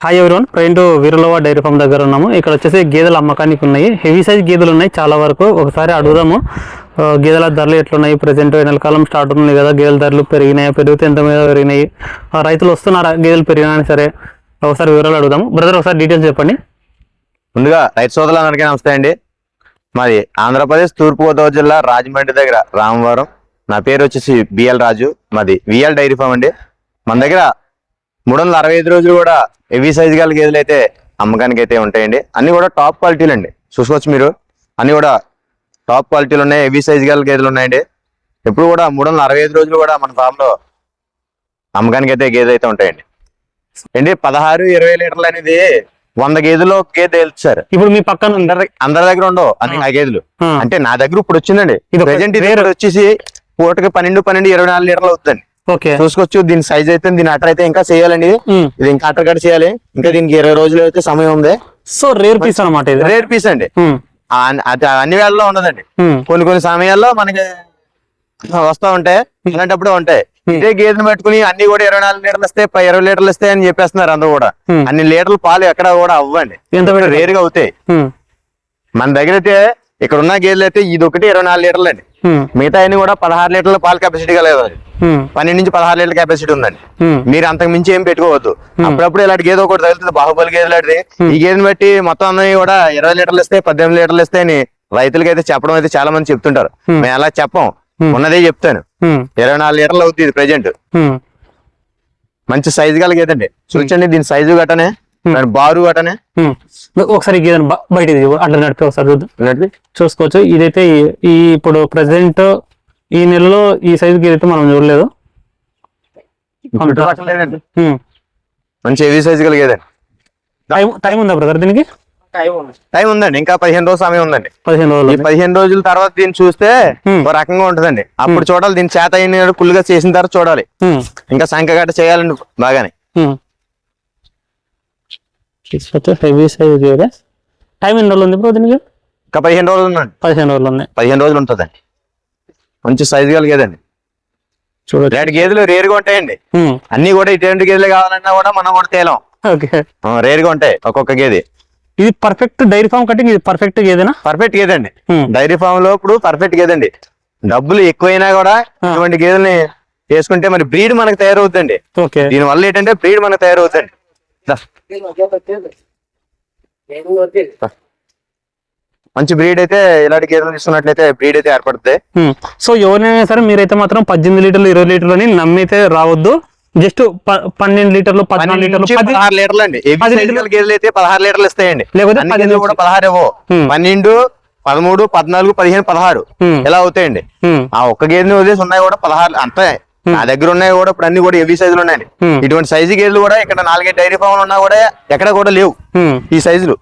Hi everyone, present వీరలవ dairy farm దగ్గర ఉన్నాము. ఇక్కడ వచ్చేసి గేదెల అమ్మకానికి ఉన్నాయి. హెవీ సైజ్ గేదెలు ఉన్నాయి చాలా వరకు. ఒకసారి అడుగుదాము గేదెల ధరలు ఎట్లున్నాయి. ప్రజెంట్ ఎండాకాలం స్టార్ట్ ఉంది కదా, గేదెల ధరలు పెరిగినాయి, పెరిగితే ఎంత మీద పెరిగినాయి, రైతులు వస్తున్నారా గేదెలు పెరిగినా సరే, ఒకసారి వివరాలు అడుగుదాము. బ్రదర్ ఒకసారి డీటెయిల్స్ చెప్పండి. ముందుగా రైతు సోదరులందరికీ నమస్తే అండి. మాది ఆంధ్రప్రదేశ్ తూర్పుగోదావరి జిల్లా రాజమండ్రి దగ్గర రామవరం. నా పేరు వచ్చేసి బిఎల్ రాజు. మాది విఎల్ డైరీ ఫామ్ అండి. మన దగ్గర 365 రోజులు కూడా హెవీ సైజ్ గల గేదెలు అయితే అమ్మకానికి అయితే ఉంటాయండి. అన్ని కూడా టాప్ క్వాలిటీలు అండి. చూసుకోవచ్చు మీరు, అన్ని కూడా టాప్ క్వాలిటీలు ఉన్నాయి. హెవీ సైజ్ గల గేదెలు ఉన్నాయండి. ఎప్పుడు కూడా 365 రోజులు కూడా మన ఫామ్ లో అమ్మకానికి అయితే గేదెలు అయితే ఉంటాయండి. ఏంటి 16-20 లీటర్లు అనేది 100 గేదెలు గేదె వెళ్తారు. ఇప్పుడు మీ పక్కన అందరి దగ్గర ఉండవు అన్ని ఆ గేదెలు. అంటే నా దగ్గర ఇప్పుడు వచ్చిందండి. ప్రెజెంట్ ఇది వచ్చేసి పూటకి 12-24 లీటర్లు అవుతుందండి. చూసుకోవచ్చు. దీని సైజ్ అయితే, దీని అటర్ అయితే ఇంకా చేయాలండి. ఇది ఇంకా అటర్ కట్ చేయాలి. ఇంకా దీనికి 20 రోజులు అయితే సమయం ఉంది. సో రేర్ పీస్ అనమాట. రేర్ పీస్ అండి. అది అన్ని వేళల్లో ఉండదండి. కొన్ని సమయాల్లో మనకి వస్తా ఉంటాయి, అలాంటప్పుడు ఉంటాయి. ఇదే గేదెని పెట్టుకుని అన్ని కూడా 24 లీటర్లు వస్తాయి, 20 లీటర్లు వస్తాయి అని చెప్పేస్తున్నారు అందరూ కూడా. అన్ని లీటర్లు పాలు ఎక్కడ కూడా అవ్వండి, రేర్ గా అవుతాయి. మన దగ్గర అయితే ఇక్కడ ఉన్న గేదెలు అయితే ఇది ఒకటి 24 లీటర్లు అండి. మిగతా అన్ని కూడా 16 లీటర్ల పాలు కెపాసిటీ కలదు. 12-16 లీటర్ల కెపాసిటీ ఉందండి. మీరు అంతకు మించి ఏం పెట్టుకోవద్దు. అప్పుడప్పుడు ఇలాంటి గేదె ఒకటి తగులుతుంది, బాహుబలి గేదె లాంటిది. ఈ గేదెని బట్టి మొత్తం అన్ని కూడా 20 లీటర్లు ఇస్తాయి, 18 లీటర్లు ఇస్తాయి అని రైతులకి అయితే చెప్పడం అయితే చాలా మంది చెప్తుంటారు. మేము అలా చెప్పం, ఉన్నదే చెప్తాను. 24 లీటర్లు అవుతుంది ఇది ప్రెజెంట్. మంచి సైజు గల గేదండి. చూడండి దీని సైజు గట్టనే, బారు గట్టనే. ఒకసారి గేదెని బయట అట్లా నడిపి ఒకసారి చూసుకోవచ్చు. ఇదైతే ఈ ఇప్పుడు ప్రెసెంట్ ఈ నెలలో ఈ సైజు గేదైతే మనం చూడలేదు. మంచి హెవీ సైజు గల గేదండి. టైం ఉందా బ్రదర్ దీనికి? టైం ఉందండి. ఇంకా 15 రోజులు సమయం ఉందండి. 15 రోజుల తర్వాత దీన్ని చూస్తే ఒక రకంగా ఉంటదండి. అప్పుడు చూడాలి. దీని చేత అయిన కుళ్ళుగా చేసిన తర్వాత చూడాలి. ఇంకా సంఖ్య గట్ట చేయాలండి బాగానే. హెవీ సైజ్ గేదె. టైం ఎన్ని రోజులు ఉంది బ్రో దీనికి? ఇంకా 15 రోజులు ఉందండి. 15 రోజులు ఉన్నాయి. 15 రోజులు ఉంటుందండి. మంచి సైజు గల గేదండి. చూడండి, రేటు గేదెలు రేరుగా ఉంటాయండి. అన్ని కూడా ఇటువంటి గేదెలు కావాలన్నా కూడా మనం కూడా తేలాం. రేరుగా ఉంటాయి ఒక్కొక్క గేదె. ఇది పర్ఫెక్ట్ డైరీ ఫామ్ కటింగ్. ఇది పర్ఫెక్ట్ గేదెనా? పర్ఫెక్ట్ గేదండి. డైరీ ఫామ్ లో ఇప్పుడు పర్ఫెక్ట్ గేదండి. డబ్బులు ఎక్కువైనా కూడా ఇటువంటి గేదెల్ని వేసుకుంటే మరి బ్రీడ్ మనకు తయారవుతుందండి. దీని వల్ల ఏంటంటే బ్రీడ్ మనకు తయారవుతుంది. మంచి బ్రీడ్ అయితే ఇలాంటి గేదెలు తీసుకున్నట్లయితే బ్రీడ్ అయితే ఏర్పడుతుంది. సో ఎవరైనా సరే మీరైతే మాత్రం 18 లీటర్లు 20 లీటర్లు అని నమ్మితే రావద్దు. జస్ట్ 12 లీటర్లు 14 లీటర్లు 16 లీటర్లు అండి. గేదెలు అయితే 16 లీటర్లు ఇస్తాయండి. లేకపోతే 16 కూడా 16 ఏవో 12, 13, 14, 15, 16 ఇలా అవుతాయండి. ఆ ఒక్క గేదెని వదిలేసి ఉన్నాయి కూడా 16 అంతే. నా దగ్గర ఉన్నాయి కూడా ఇప్పుడు అన్ని కూడా హెవీ సైజులు ఉన్నాయండి. ఇటువంటి సైజు గేదెలు కూడా ఇక్కడ 4 డైరీ ఫామ్లు ఉన్నా కూడా ఎక్కడ కూడా లేవు ఈ సైజులు.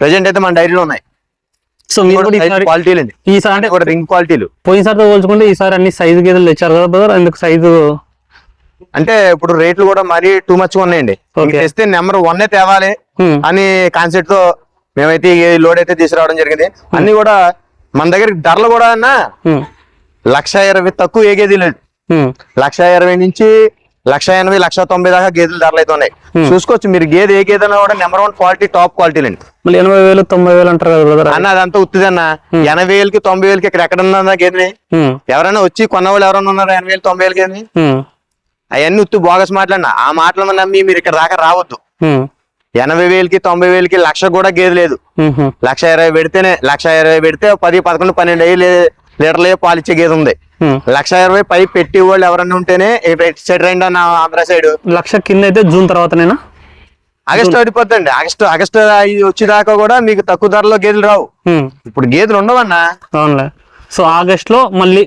ప్రెజెంట్ అయితే మన డైరీలో ఉన్నాయి. సో క్వాలిటీలు అండి. ఈసారి అంటే కూడా రింగ్ క్వాలిటీలు. పోయినసారితో పోల్చుకుంటే ఈసారి అన్ని సైజు గేదెలు తెచ్చారు కదా బ్రదర్, ఎందుకు సైజు అంటే ఇప్పుడు రేట్లు కూడా మరీ టూ మచ్ ఉన్నాయండి. తెస్తే నెంబర్ 1 తేవాలి అని కాన్సెప్ట్ తో మేమైతే ఈ లోడ్ అయితే తీసుకురావడం జరిగింది. అన్ని కూడా మన దగ్గర ధరలు కూడా 1,20,000 తక్కువ ఏ గేదె లేదు. 1,20,000 నుంచి 1,80,000, 1,90,000 దాకా గేదెల ధరలు అయితే ఉన్నాయి. చూసుకోవచ్చు మీరు. గేదె ఏ గేదెనా కూడా నెంబర్ 1 క్వాలిటీ టాప్ క్వాలిటీలు అండి. 80,000, 90,000 అంటారు కదా బ్రదర్. అన్న అదంతా ఉత్తిదన్న. 80,000కి 90,000కి ఇక్కడ ఎక్కడ ఉందా గేదెని? ఎవరైనా వచ్చి కొన్న వాళ్ళు ఎవరైనా ఉన్నారు 80,000, 90,000 గేదెని? అవన్నీ ఉత్తి బోగస్ మాటలన్నా. ఆ మాటలు నమ్మి మీరు ఇక్కడ దాకా రావద్దు. 80,000కి 90,000కి 1,00,000 కూడా గేదె లేదు. 1,20,000 పెడితేనే 1,20,000 పెడితే 10, 11, 12 లీటర్లే పాలిచ్చే గేదె ఉంది. 1,20,000 పై పెట్టి వాళ్ళు ఎవరన్నా ఉంటేనే సైడ్ రండి అన్న. ఆంధ్ర సైడ్ 1,00,000 కింద అయితే జూన్ తర్వాతనేనా? ఆగస్టు అయిపోతుందండి. ఆగస్టు వచ్చేదాకా కూడా మీకు తక్కువ ధరలో గేదెలు రావు. ఇప్పుడు గేదెలు ఉండవన్నా. సో ఆగస్ట్ లో మళ్ళీ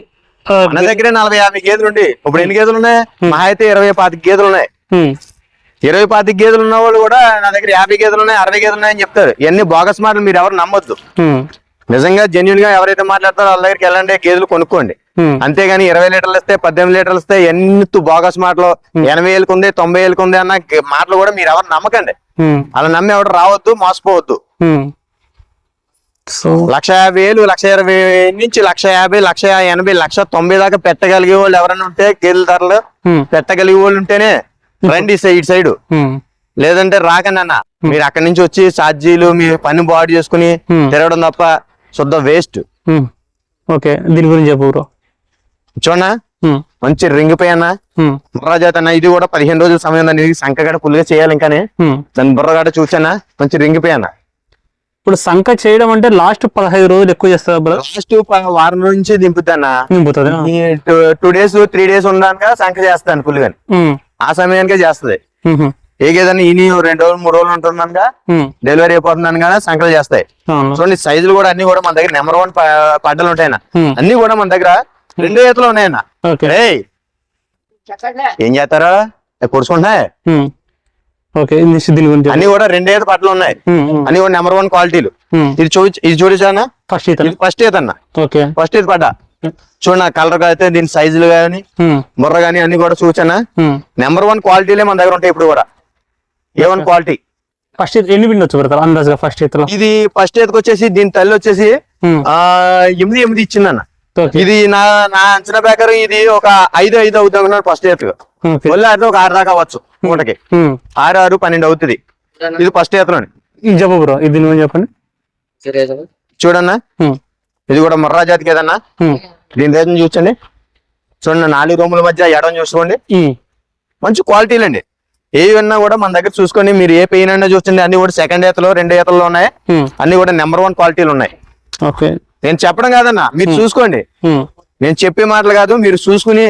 మన దగ్గర 40-50 గేదెలు ఉండి ఇప్పుడు ఎన్ని గేదెలు ఉన్నాయి? మహా అయితే 20-25 గేదెలు ఉన్నాయి. 20-25 గేదెలు ఉన్న వాళ్ళు కూడా నా దగ్గర 50 గేదెలు ఉన్నాయి, 60 గేదెలు ఉన్నాయని చెప్తారు. ఇవన్నీ బోగస్ మాటలు. మీరు ఎవరు నమ్మొద్దు. నిజంగా జెన్యున్ గా ఎవరైతే మాట్లాడతారో వాళ్ళ దగ్గరికి వెళ్ళండి, గేదెలు కొనుక్కోండి. అంతేగాని 20 లీటర్లు ఇస్తే 18 లీటర్లు ఇస్తే ఎన్ని బోగస్ మాటలు. 80,000కి ఉంది, 90,000కి ఉంది అన్న మాటలు కూడా మీరు ఎవరు నమ్మకండి. అలా నమ్మి ఎవరు రావద్దు, మోసపోవద్దు. 1,50,000, 1,20,000 నుంచి 1,50,000, 1,80,000, 1,90,000 దాకా పెట్టగలిగే వాళ్ళు ఎవరైనా ఉంటే గేదెల ధరలు పెట్టగలిగే వాళ్ళు ఉంటేనే రండి ఇటు సైడ్. లేదంటే రాకండి అన్న. మీరు అక్కడి నుంచి వచ్చి ఛార్జీలు మీ పని బాడీ చేసుకుని తిరగడం తప్ప శుద్ధ వేస్ట్. ఓకే, దీని గురించి చెప్పు బ్రో. చూడన్నా మంచి రింగ్ పై అన్న బుర్రజాతి అన్న. ఇది కూడా 15 రోజుల సమయం ఉందండి. సంకగడ ఫుల్గా చేయాలి ఇంకానే. దాని బుర్రగడ చూసానా మంచి రింగ్ పై అన్న. ఇప్పుడు సంక చేయడం అంటే లాస్ట్ 15 రోజులు ఎక్కువ చేస్తారు బ్రో. లాస్ట్ వారం నుంచి దింపుతానా. 2 days 3 days ఉండడానికి సంక చేస్తాను ఫుల్గా. ఆ సమయానికే చేస్తుంది. ఏ గేదన్నా ఇని 2 రోజులు 3 రోజులు ఉంటున్నానుగా డెలివరీ అయిపోతున్నాను కదా సంకలు చేస్తాయి. చూడండి సైజులు కూడా అన్ని కూడా మన దగ్గర నెంబర్ 1 పడ్డలు ఉంటాయన్న. అన్ని కూడా మన దగ్గర 2 ఈతలు ఉన్నాయన్న. ఏం చేస్తారా కూర్చుంటున్నాయి. అన్ని కూడా 2 ఈత పట్టలు ఉన్నాయి. అన్ని కూడా నెంబర్ 1 క్వాలిటీలు. ఇది చూడచానా ఫస్ట్ ఈత అన్న. ఫస్ట్ ఈత పడ్డ చూడ కలర్ అయితే దీని సైజులు గానీ బుర్ర గానీ అన్ని కూడా చూచానా నెంబర్ 1 క్వాలిటీలే మన దగ్గర ఉంటాయి. ఇప్పుడు కూడా A1 క్వాలిటీ. ఫస్ట్ ఎన్ని పిండొచ్చు బ్రదర్ అందాజుగా ఫస్ట్ ఈతలో? ఇది ఫస్ట్ ఈతకు వచ్చేసి దీని తల్లి వచ్చేసి 8 ఇచ్చిందన్న. ఇది నా అంచనా ప్రకారం ఇది ఒక 5 అవుతుంది ఫస్ట్ ఈత. మళ్ళీ అయితే ఒక 6 దాకా అవ్వచ్చు. పూటకి 6, 12 అవుతుంది. ఇది ఫస్ట్ ఈతలోని. ఇది చెప్పు బ్రో, ఇది నువ్వు చెప్పండి. చూడన్నా ఇది కూడా ముర్రా జాతికి ఏదన్నా. దీని రేట్ చూసండి. చూడండి 4 రూముల మధ్య ఎడం చూసుకోండి. మంచి క్వాలిటీలు అండి. ఏవన్నా కూడా మన దగ్గర చూసుకొని మీరు ఏ పెయిన్ అయినా చూస్తుంది. అన్ని కూడా సెకండ్ ఈతలో 2 ఈతల్లో ఉన్నాయి. అన్ని కూడా నెంబర్ 1 క్వాలిటీలు ఉన్నాయి. నేను చెప్పడం కాదన్నా, మీరు చూసుకోండి. నేను చెప్పే మాటలు కాదు, మీరు చూసుకుని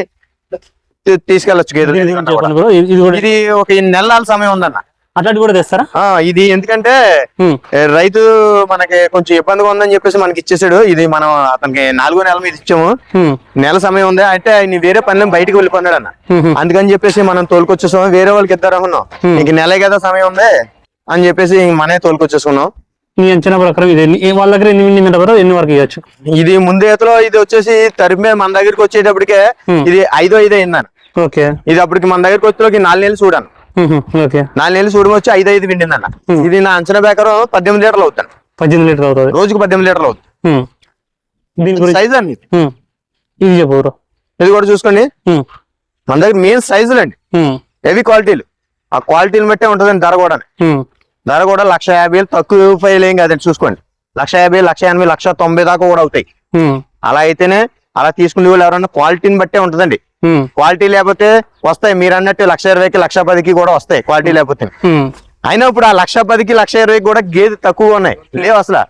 తీసుకెళ్ళచ్చు. ఇది ఒక 2 నెలల సమయం ఉందన్న. అట్లాంటి కూడా తెస్తారా? ఇది ఎందుకంటే రైతు మనకి కొంచెం ఇబ్బందిగా ఉందని చెప్పేసి మనకి ఇచ్చేసాడు. ఇది మనం అతనికి 4వ నెల మీద ఇచ్చాము. నెల సమయం ఉంది అంటే ఆయన వేరే పనులు బయటకు వెళ్ళిపోన్నాడు అన్న. అందుకని చెప్పేసి మనం తోలుకొచ్చేసాం. వేరే వాళ్ళకి ఇద్దారనుకున్నాం. ఇంక నెలే కదా సమయం ఉంది అని చెప్పేసి మనే తోలుకొచ్చేసుకున్నాం. నీ అంచనా ప్రకారం ఇది వాళ్ళ దగ్గర ఎన్ని వరకు ఇవ్వచ్చు? ఇది ముందేతలో ఇది వచ్చేసి తరిమే మన దగ్గరికి వచ్చేటప్పటికే ఇది 5 అయిందన్న. ఇది అప్పటికి మన దగ్గరికి వచ్చేలోకి 4 నెలలు చూడాను. 4 నెలలు చూడడం వచ్చి 5 విండిందన్న. ఇది నా అంచనా ప్రకారం 18 లీటర్లు అవుతాను. 18 లీటర్ అవుతుంది రోజుకు. 18 లీటర్లు అవుతుంది. సైజ్ అండి ఇది చెప్పు. ఇది కూడా చూసుకోండి. మన దగ్గర మెయిన్ సైజులు అండి, హెవీ క్వాలిటీలు. ఆ క్వాలిటీని బట్టే ఉంటుందండి ధర కూడా. ధర కూడా 1,50,000 తక్కువ ఫైల్ ఏం కాదండి. చూసుకోండి 1,50,000, 1,80,000, 1,90,000 దాకా కూడా అవుతాయి. అలా అయితేనే అలా తీసుకునే వాళ్ళు ఎవరన్నా క్వాలిటీని బట్టే ఉంటుందండి. క్వాలిటీ లేకపోతే వస్తాయి మీరు అన్నట్టు 1,20,000కి 1,10,000కి కూడా వస్తాయి క్వాలిటీ లేకపోతే. అయినా ఇప్పుడు ఆ 1,10,000కి 1,20,000కి కూడా గేదె తక్కువ ఉన్నాయి లేవు అసలు.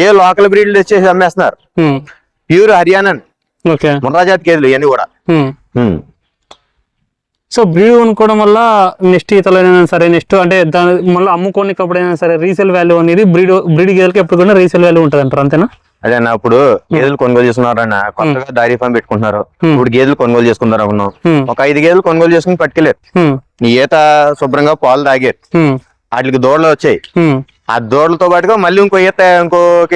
ఏ లోకల్ బ్రీడ్లు తెచ్చేసి అమ్మేస్తున్నారు. ప్యూర్ హర్యానా ముర్రా జాతి గేదెలు ఇవన్నీ కూడా. సో బ్రీడ్ కొనుక్కోవడం వల్ల నెక్స్ట్ ఈతలైనా సరే నెక్స్ట్ అంటే దాని మళ్ళీ అమ్ముకోనికప్పుడైనా సరే రీసేల్ వాల్యూ అనేది బ్రీడ్ గేదెలకి ఎప్పుడు కూడా రీసేల్ వాల్యూ ఉంటుంది అంటారు అంతేనా? అదే అన్న, ఇప్పుడు గేదెలు కొనుగోలు చేసుకున్నారన్న. కొత్తగా డైరీ ఫామ్ పెట్టుకుంటున్నారు. ఇప్పుడు గేదెలు కొనుగోలు చేసుకున్నారు. అవును, ఒక 5 గేదెలు కొనుగోలు చేసుకుని పట్టుకెళ్ళారు. నీ ఈత శుభ్రంగా పాలు తాగారు. వాటికి దూడలు వచ్చాయి. ఆ దూడలతో పాటుగా మళ్ళీ ఇంకొక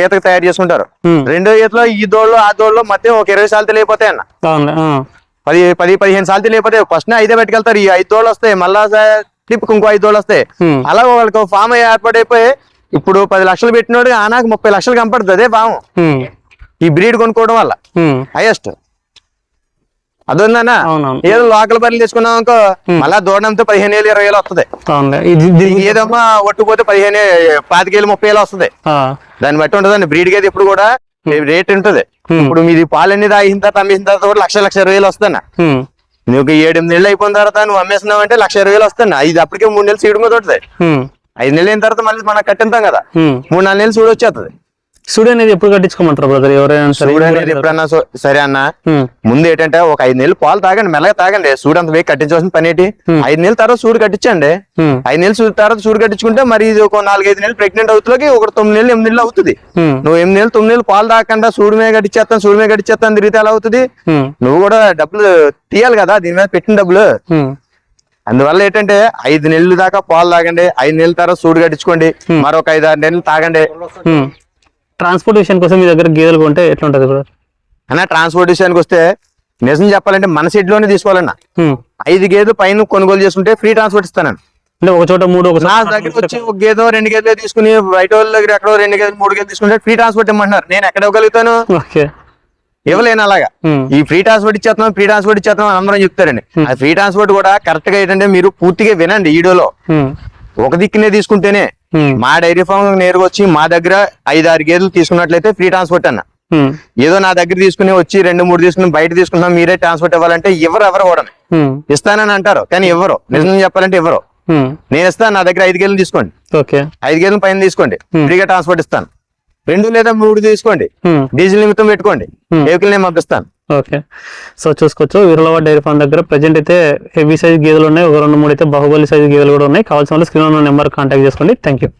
ఈతకు తయారు చేసుకుంటారు. 2వ ఈతలో ఈ దూడలు ఆ దూడలో మధ్య ఒక 20 సార్లు తెలియపోతాయి అన్న. 10-15 సార్లు తెలియపోతాయి. ఫస్ట్ 5 పెట్టుకెళ్తారు. ఈ 5 దూడలు వస్తాయి. మళ్ళా ట్రిప్ ఇంకో 5 దూడలు వస్తాయి. అలా వాళ్ళకి ఫామ్ ఏర్పాటైపోయి ఇప్పుడు 10 లక్షలు పెట్టినోడు నాకు 30 లక్షలు కనపడుతుంది. అదే ఫామ్ ఈ బ్రీడ్ కొనుక్కోవడం వల్ల హైయెస్ట్. అదొందన్నా. ఏదో లోకల్ బర్రెలు తీసుకున్నాం అనుకో మళ్ళా దూడంతో 15,000, 20,000 వస్తుంది. ఏదమ్మా ఒట్టుపోతే 15,000, 25,000, 30,000 వస్తుంది. దాన్ని బట్టి ఉంటుందండి బ్రీడ్ గేది ఎప్పుడు కూడా రేట్ ఉంటుంది. ఇప్పుడు మీది పాలన్నీ తాగిన తర్వాత అమ్మేసిన తర్వాత కూడా 1,20,000 వస్తానా. నువ్వు 7-8 నెలలు అయిపోయిన తర్వాత నువ్వు అమ్మేస్తున్నావు అంటే 1,20,000 వస్తాను. ఇది అప్పటికే 3 నెలలు సీడ్ మీద ఉంటుంది. 5 నెలలు అయిన తర్వాత మళ్ళీ మనం కట్టింతాం కదా, 3-4 నెలలు సూడి వచ్చేస్తుంది. సూడి అనేది ఎప్పుడు కట్టించుకోమంటారు బ్రదర్ ఎవరైనా? సూడి అనేది ఎప్పుడన్నా సరే అన్న, ముందు ఏంటంటే ఒక 5 నెలలు పాలు తాగండి, మెల్లగా తాగండి. సూడి అంత వేగి కట్టించాల్సిన పని ఏంటి? 5 నెలల తర్వాత సూడి కట్టించండి. 5 నెలల తర్వాత సూడి కట్టించుకుంటే మరి ఇది ఒక 4-5 నెలలు ప్రెగ్నెంట్ అవుతులకి ఒక 9 నెలలు 8 నెలలు అవుతుంది. నువ్వు 8 నెలలు 9 నెలలు పాలు తాగకుండా సూడి మీద కట్టించేస్తాను తిరిగితే ఎలా అవుతుంది? నువ్వు కూడా డబ్బులు తీయాలి కదా దీని మీద పెట్టిన డబ్బులు. అందువల్ల ఏంటంటే 5 నెలలు దాకా పాలు తాగండి. 5 నెలల తర్వాత సూడు కట్టించుకోండి. మరొక 5-6 నెలలు తాగండి. ట్రాన్స్పోర్టేషన్ కోసం మీ దగ్గర గేదెలు కొంటే ఎట్లా ఉంటది అన్న? ట్రాన్స్పోర్టేషన్కి వస్తే నిజం చెప్పాలంటే మన సీట్ లోనే తీసుకోవాలన్నా. 5 గేదెలు పైన కొనుగోలు చేసుకుంటే ఫ్రీ ట్రాన్స్పోర్ట్ ఇస్తానండి. అంటే ఒక చోట 3 నా దగ్గర వచ్చి 1 గేదో 2 గేదెలు తీసుకుని బయట వాళ్ళ దగ్గర ఎక్కడో 2 గేదెలు 3 గేదెలు తీసుకుంటే ఫ్రీ ట్రాన్స్పోర్ట్ ఇమ్మంటున్నారు. నేను ఎక్కడ ఇవ్వగలుగుతాను? ఇవ్వలేను. అలాగా ఈ ఫ్రీ ట్రాన్స్పోర్ట్ ఇచ్చేస్తున్నాం అందరం చెప్తారండి. ఆ ఫ్రీ ట్రాన్స్పోర్ట్ కూడా కరెక్ట్ గా ఏంటంటే మీరు పూర్తిగా వినండి వీడియోలో. ఒక దిక్కునే తీసుకుంటేనే మా డైరీ ఫామ్ నేరుగా వచ్చి మా దగ్గర 5-6 గేదెలు తీసుకున్నట్లయితే ఫ్రీ ట్రాన్స్పోర్ట్ అన్న. ఏదో నా దగ్గర తీసుకుని వచ్చి 2-3 తీసుకుని బయట తీసుకున్నాం మీరే ట్రాన్స్పోర్ట్ ఇవ్వాలంటే ఎవరు కూడా ఇస్తానని అంటారు కానీ ఎవరు నిజం చెప్పాలంటే ఎవరు. నేను ఇస్తాను, నా దగ్గర 5 గేదెలు తీసుకోండి, 5 గేదెల పైన తీసుకోండి, ఫ్రీగా ట్రాన్స్పోర్ట్ ఇస్తాను. 2 లేదా 3 తీసుకోండి, డీజిల్ నిమిత్తం పెట్టుకోండి, వెహికల్ నేను పంపిస్తాను. ఓకే, సో చూసుకోవచ్చు వీరలవాడ డైరీ ఫామ్ దగ్గర ప్రజెంట్ అయితే హెవీ సైజ్ గేదెలు ఉన్నాయి, ఒక 2-3 అయితే బాహుబలి సైజ్ గేదెలు కూడా ఉన్నాయి. కావాల్సిన వాళ్ళు స్క్రీన్ లో నెంబర్ కాంటాక్ట్ చేసుకోండి. Thank you.